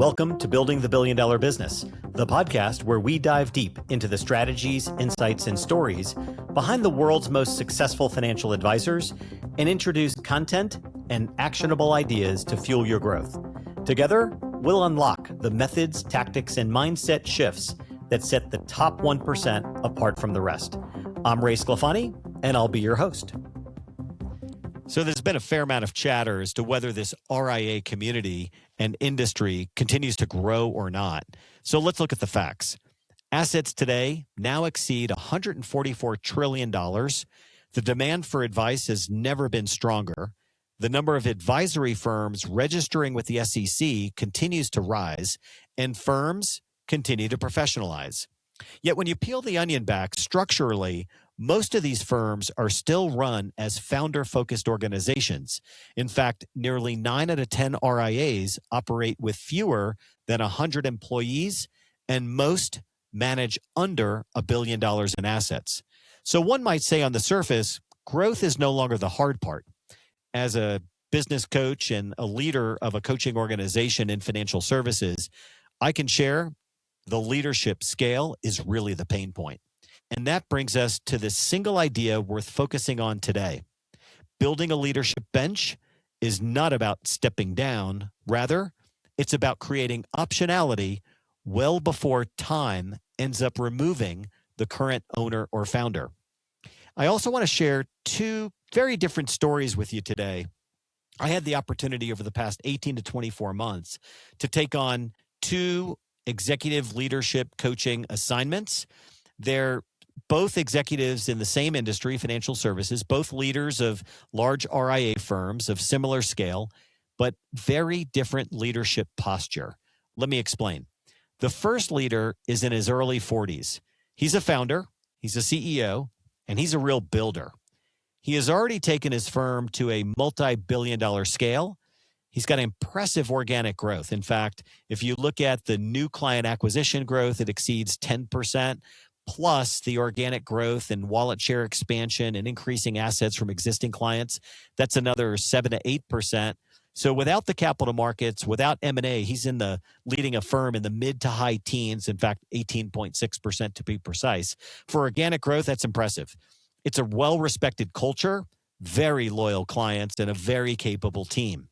Welcome to Building the $1 Billion Business, the podcast where we dive deep into the strategies, insights, and stories behind the world's most successful financial advisors and introduce content and actionable ideas to fuel your growth. Together, we'll unlock the methods, tactics, and mindset shifts that set the top 1% apart from the rest. I'm RIA Sclafani, and I'll be your host. So there's been a fair amount of chatter as to whether this RIA community and industry continues to grow or not. So let's look at the facts. Assets today now exceed $144 trillion. The demand for advice has never been stronger. The number of advisory firms registering with the SEC continues to rise, and firms continue to professionalize. Yet when you peel the onion back structurally, most of these firms are still run as founder-focused organizations. In fact, nearly 9 out of 10 RIAs operate with fewer than 100 employees, and most manage under $1 billion in assets. So one might say on the surface, growth is no longer the hard part. As a business coach and a leader of a coaching organization in financial services, I can share the leadership scale is really the pain point. And that brings us to this single idea worth focusing on today. Building a leadership bench is not about stepping down. Rather, it's about creating optionality well before time ends up removing the current owner or founder. I also want to share two very different stories with you today. I had the opportunity over the past 18 to 24 months to take on two executive leadership coaching assignments. They're both executives in the same industry, financial services, both leaders of large RIA firms of similar scale, but very different leadership posture. Let me explain. The first leader is in his early 40s. He's a founder, he's a CEO, and he's a real builder. He has already taken his firm to a multi-billion-dollar scale. He's got impressive organic growth. In fact, if you look at the new client acquisition growth, it exceeds 10%. Plus the organic growth and wallet share expansion and increasing assets from existing clients, that's another 7 to 8%. So without the capital markets, without M&A, he's leading a firm in the mid to high teens, in fact, 18.6% to be precise. For organic growth, that's impressive. It's a well-respected culture, very loyal clients, and a very capable team.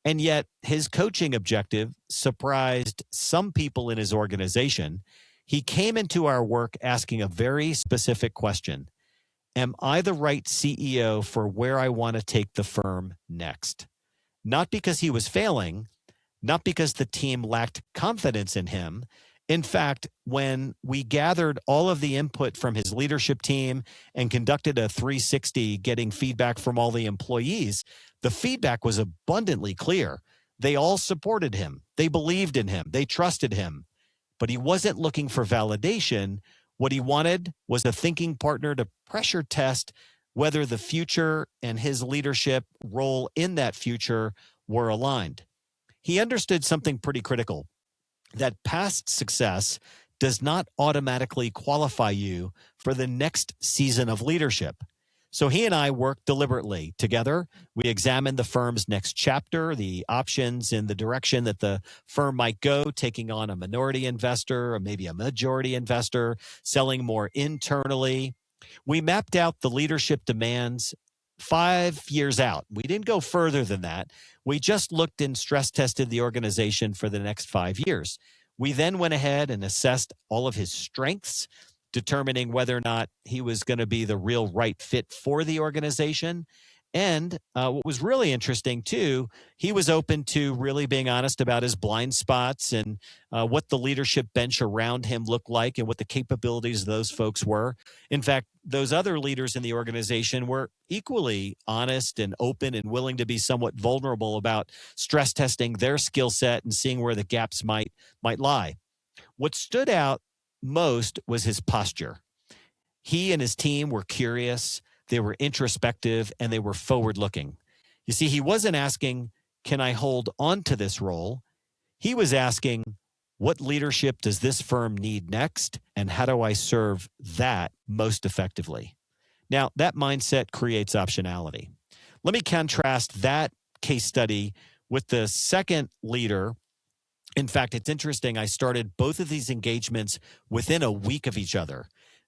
And yet his coaching objective surprised some people in his organization. He came into our work asking a very specific question. Am I the right CEO for where I want to take the firm next? Not because he was failing, not because the team lacked confidence in him. In fact, when we gathered all of the input from his leadership team and conducted a 360 getting feedback from all the employees, the feedback was abundantly clear. They all supported him. They believed in him. They trusted him. But he wasn't looking for validation. What he wanted was a thinking partner to pressure test whether the future and his leadership role in that future were aligned. He understood something pretty critical, that past success does not automatically qualify you for the next season of leadership. So he and I worked deliberately together. We examined the firm's next chapter, the options in the direction that the firm might go, taking on a minority investor or maybe a majority investor, selling more internally. We mapped out the leadership demands 5 years out. We didn't go further than that. We just looked and stress tested the organization for the next 5 years. We then went ahead and assessed all of his strengths, determining whether or not he was going to be the real right fit for the organization. And what was really interesting, too, he was open to really being honest about his blind spots and what the leadership bench around him looked like and what the capabilities of those folks were. In fact, those other leaders in the organization were equally honest and open and willing to be somewhat vulnerable about stress testing their skill set and seeing where the gaps might lie. What stood out most was his posture. He and his team were curious, they were introspective, and they were forward-looking. You see, he wasn't asking, can I hold on to this role? He was asking, what leadership does this firm need next, and how do I serve that most effectively? Now, that mindset creates optionality. Let me contrast that case study with the second leader In fact, it's interesting. I started both of these engagements within a week of each other.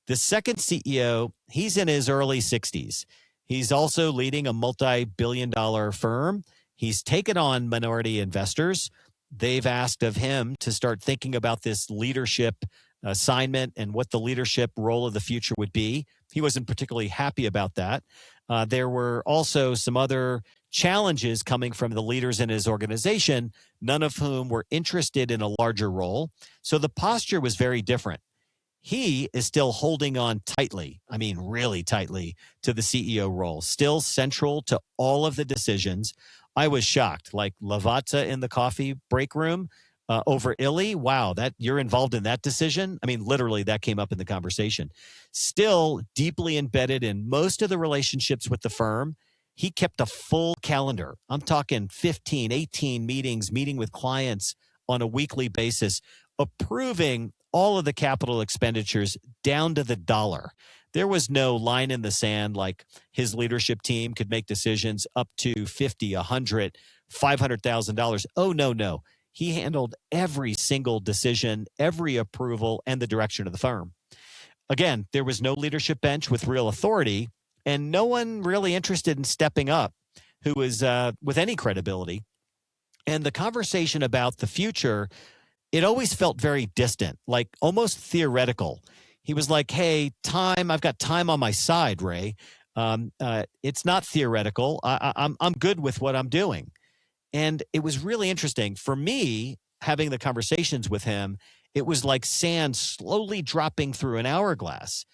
The second CEO, he's in his early 60s. He's also leading a multi-billion-dollar firm. He's taken on minority investors. They've asked of him to start thinking about this leadership assignment and what the leadership role of the future would be. He wasn't particularly happy about that. There were also some other challenges coming from the leaders in his organization, none of whom were interested in a larger role. So the posture was very different. He is still holding on tightly, I mean, really tightly, to the CEO role, still central to all of the decisions. I was shocked, like Lavazza in the coffee break room over Illy. Wow, that you're involved in that decision. I mean, literally, that came up in the conversation. Still deeply embedded in most of the relationships with the firm. He kept a full calendar. I'm talking 15, 18 meetings, meeting with clients on a weekly basis, approving all of the capital expenditures down to the dollar. There was no line in the sand like his leadership team could make decisions up to 50, 100, $500,000. Oh, no. He handled every single decision, every approval, and the direction of the firm. Again, there was no leadership bench with real authority, and no one really interested in stepping up who was with any credibility. And the conversation about the future, it always felt very distant, like almost theoretical. He was like, hey, I've got time on my side, Ray. It's not theoretical. I'm good with what I'm doing. And it was really interesting. For me, having the conversations with him, it was like sand slowly dropping through an hourglass.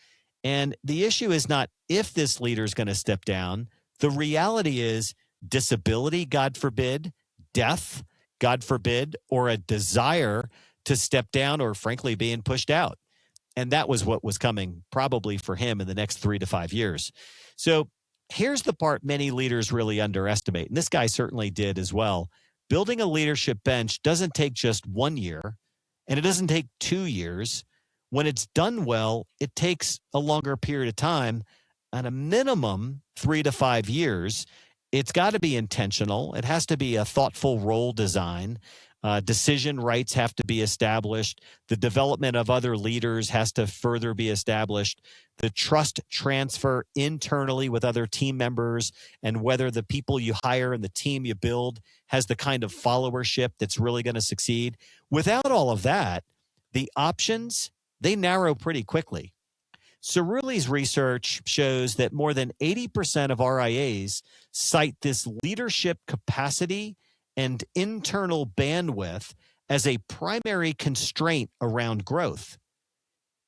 And the issue is not if this leader is going to step down. The reality is disability, God forbid, death, God forbid, or a desire to step down or frankly being pushed out. And that was what was coming probably for him in the next 3 to 5 years. So here's the part many leaders really underestimate. And this guy certainly did as well. Building a leadership bench doesn't take just 1 year, and it doesn't take 2 years. When it's done well, it takes a longer period of time, at a minimum 3 to 5 years. It's got to be intentional. It has to be a thoughtful role design. Decision rights have to be established. The development of other leaders has to further be established. The trust transfer internally with other team members, and whether the people you hire and the team you build has the kind of followership that's really going to succeed. Without all of that, the options, they narrow pretty quickly. Cerulli's research shows that more than 80% of RIAs cite this leadership capacity and internal bandwidth as a primary constraint around growth.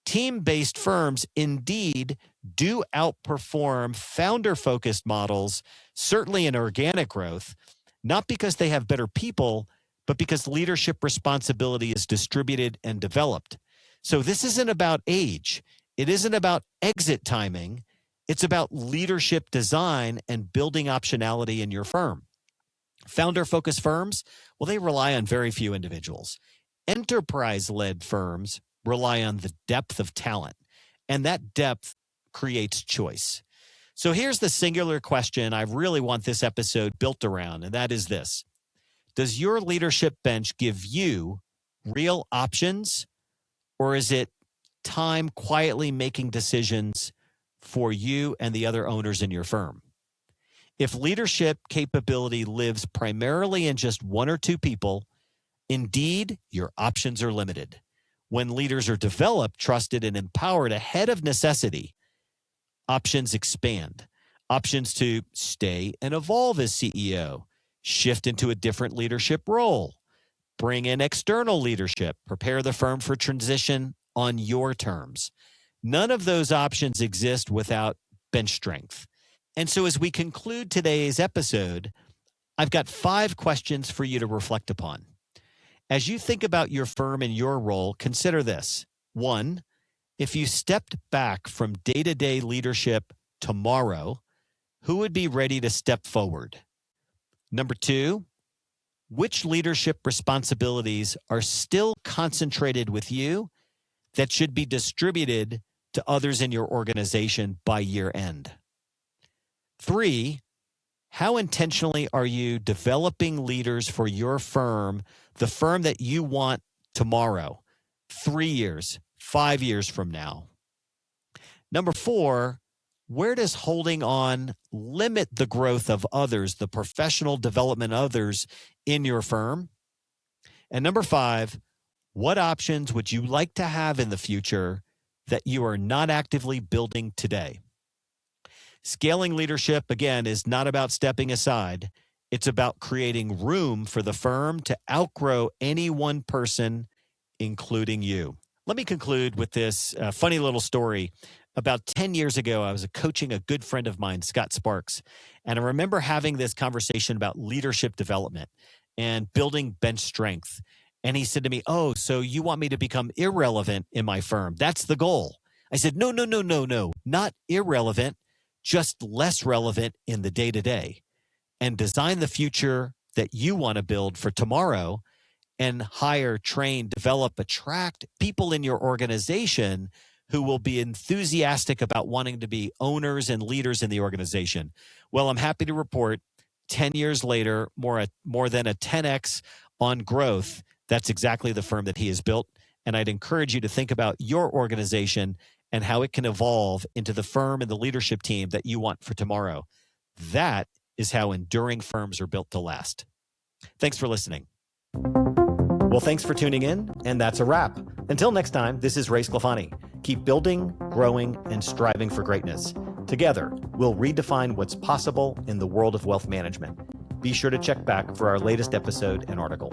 Team-based firms indeed do outperform founder-focused models, certainly in organic growth, not because they have better people, but because leadership responsibility is distributed and developed. So this isn't about age. It isn't about exit timing. It's about leadership design and building optionality in your firm. Founder-focused firms, well, they rely on very few individuals. Enterprise-led firms rely on the depth of talent, and that depth creates choice. So here's the singular question I really want this episode built around, and that is this. Does your leadership bench give you real options, or is it time quietly making decisions for you and the other owners in your firm? If leadership capability lives primarily in just one or two people, indeed, your options are limited. When leaders are developed, trusted, and empowered ahead of necessity, options expand. Options to stay and evolve as CEO, shift into a different leadership role, bring in external leadership, prepare the firm for transition on your terms. None of those options exist without bench strength. And so as we conclude today's episode, I've got 5 questions for you to reflect upon. As you think about your firm and your role, consider this. 1, if you stepped back from day-to-day leadership tomorrow, who would be ready to step forward? Number 2, which leadership responsibilities are still concentrated with you that should be distributed to others in your organization by year end? 3, How intentionally are you developing leaders for your firm, the firm that you want tomorrow, 3 years, 5 years from now? Number 4, where does holding on limit the growth of others, the professional development of others in your firm? And number 5, what options would you like to have in the future that you are not actively building today? Scaling leadership, again, is not about stepping aside. It's about creating room for the firm to outgrow any one person, including you. Let me conclude with this funny little story. About 10 years ago, I was coaching a good friend of mine, Scott Sparks, and I remember having this conversation about leadership development and building bench strength. And he said to me, "Oh, so you want me to become irrelevant in my firm? That's the goal." I said, No, not irrelevant, just less relevant in the day-to-day, and design the future that you want to build for tomorrow, and hire, train, develop, attract people in your organization who will be enthusiastic about wanting to be owners and leaders in the organization. Well, I'm happy to report 10 years later, more than a 10x on growth. That's exactly the firm that he has built. And I'd encourage you to think about your organization and how it can evolve into the firm and the leadership team that you want for tomorrow. That is how enduring firms are built to last. Thanks for listening. Well, thanks for tuning in, and that's a wrap. Until next time, this is RIA Sclafani. Keep building, growing, and striving for greatness. Together, we'll redefine what's possible in the world of wealth management. Be sure to check back for our latest episode and article.